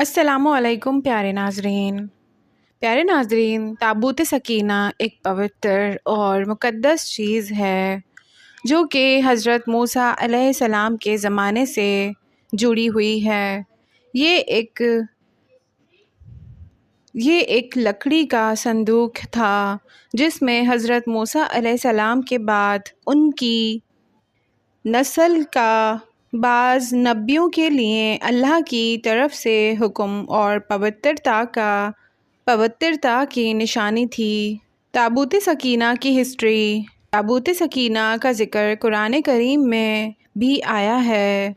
السلام علیکم پیارے ناظرین، تابوت سکینہ ایک پوتر اور مقدس چیز ہے جو کہ حضرت موسیٰ علیہ السلام کے زمانے سے جڑی ہوئی ہے۔ یہ ایک لکڑی کا صندوق تھا جس میں حضرت موسیٰ علیہ السلام کے بعد ان کی نسل کا بعض نبیوں کے لیے اللہ کی طرف سے حکم اور پوترتا کی نشانی تھی۔ تابوت سکینہ کی ہسٹری۔ تابوت سکینہ کا ذکر قرآن کریم میں بھی آیا ہے۔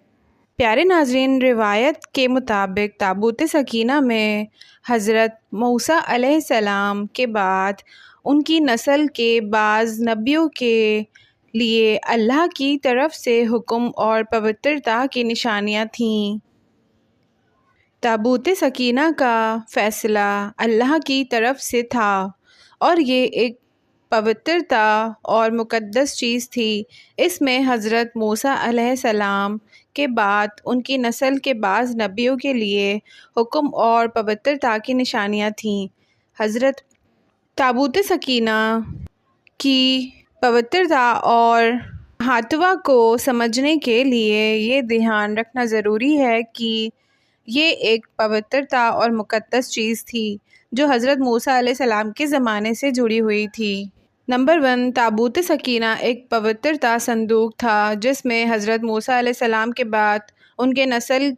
پیارے ناظرین، روایت کے مطابق تابوت سکینہ میں حضرت موسیٰ علیہ السلام کے بعد ان کی نسل کے بعض نبیوں کے لیے اللہ کی طرف سے حکم اور پوترتا کی نشانیاں تھیں۔ تابوت سکینہ کا فیصلہ اللہ کی طرف سے تھا اور یہ ایک پوترتا اور مقدس چیز تھی۔ اس میں حضرت موسیٰ علیہ السلام کے بعد ان کی نسل کے بعض نبیوں کے لیے حکم اور پوترتا کی نشانیاں تھیں۔ حضرت تابوت سکینہ کی پوترتا اور مہتوا کو سمجھنے کے لیے یہ دھیان رکھنا ضروری ہے کہ یہ ایک پوترتا اور مقدس چیز تھی جو حضرت موسیٰ علیہ السلام کے زمانے سے جڑی ہوئی تھی۔ نمبر 1، تابوت سکینہ ایک پوترتا صندوق تھا جس میں حضرت موسیٰ علیہ السلام کے بعد ان کے نسل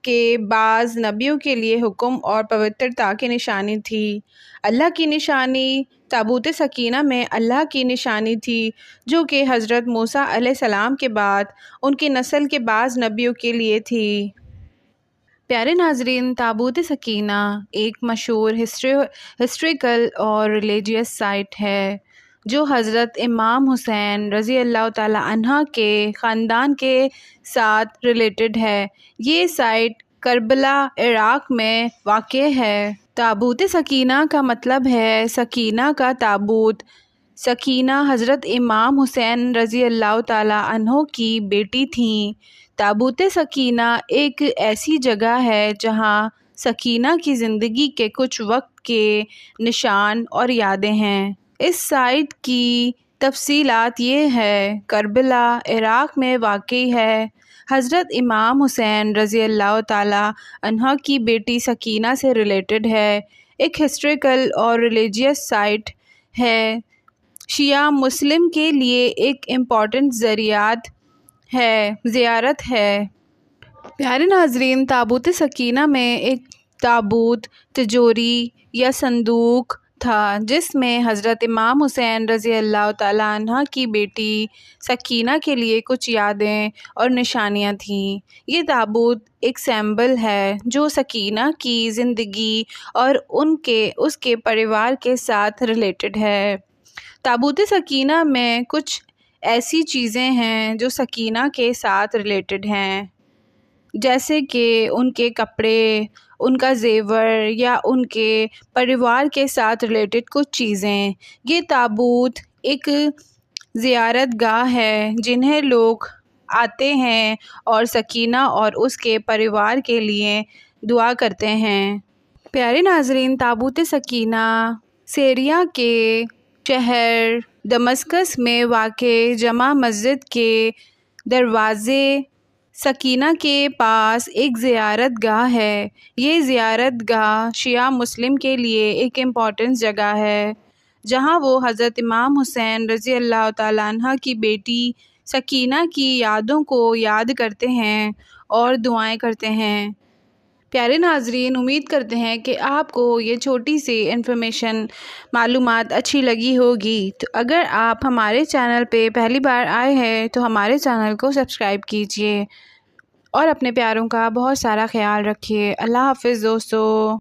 کے بعض نبیوں کے لیے حکم اور پوترتا کی نشانی تھی۔ اللہ کی نشانی۔ تابوت سکینہ میں اللہ کی نشانی تھی جو کہ حضرت موسیٰ علیہ السلام کے بعد ان کی نسل کے بعض نبیوں کے لیے تھی۔ پیارے ناظرین، تابوت سکینہ ایک مشہور ہسٹوریکل اور ریلیجیس سائٹ ہے جو حضرت امام حسین رضی اللہ تعالیٰ عنہ کے خاندان کے ساتھ ریلیٹڈ ہے۔ یہ سائٹ کربلا، عراق میں واقع ہے۔ تابوت سکینہ کا مطلب ہے سکینہ کا تابوت۔ سکینہ حضرت امام حسین رضی اللہ تعالیٰ عنہ کی بیٹی تھیں۔ تابوت سکینہ ایک ایسی جگہ ہے جہاں سکینہ کی زندگی کے کچھ وقت کے نشان اور یادیں ہیں۔ اس سائٹ کی تفصیلات یہ ہے۔ کربلا، عراق میں واقع ہے۔ حضرت امام حسین رضی اللہ تعالیٰ عنہ کی بیٹی سکینہ سے ریلیٹڈ ہے۔ ایک ہسٹوریکل اور ریلیجیس سائٹ ہے۔ شیعہ مسلم کے لیے ایک امپورٹنٹ زیارت ہے۔ پیارے ناظرین، تابوت سکینہ میں ایک تابوت، تجوری یا صندوق تھا جس میں حضرت امام حسین رضی اللہ تعالیٰ عنہ کی بیٹی سکینہ کے لیے کچھ یادیں اور نشانیاں تھیں۔ یہ تابوت ایک سمبل ہے جو سکینہ کی زندگی اور اس کے پریوار کے ساتھ ریلیٹڈ ہے۔ تابوت سکینہ میں کچھ ایسی چیزیں ہیں جو سکینہ کے ساتھ ریلیٹڈ ہیں، جیسے کہ ان کے کپڑے، ان کا زیور یا ان کے پریوار کے ساتھ ریلیٹڈ کچھ چیزیں۔ یہ تابوت ایک زیارت گاہ ہے جنہیں لوگ آتے ہیں اور سکینہ اور اس کے پریوار کے لیے دعا کرتے ہیں۔ پیارے ناظرین، تابوت سکینہ سیریا کے شہر دمشق میں واقع جامع مسجد کے دروازے سکینہ کے پاس ایک زیارت گاہ ہے۔ یہ زیارت گاہ شیعہ مسلم کے لیے ایک امپورٹنٹ جگہ ہے جہاں وہ حضرت امام حسین رضی اللہ تعالیٰ عنہ کی بیٹی سکینہ کی یادوں کو یاد کرتے ہیں اور دعائیں کرتے ہیں۔ پیارے ناظرین، امید کرتے ہیں کہ آپ کو یہ چھوٹی سی معلومات اچھی لگی ہوگی۔ تو اگر آپ ہمارے چینل پہ پہلی بار آئے ہیں تو ہمارے چینل کو سبسکرائب کیجیے اور اپنے پیاروں کا بہت سارا خیال رکھیے۔ اللہ حافظ دوستو۔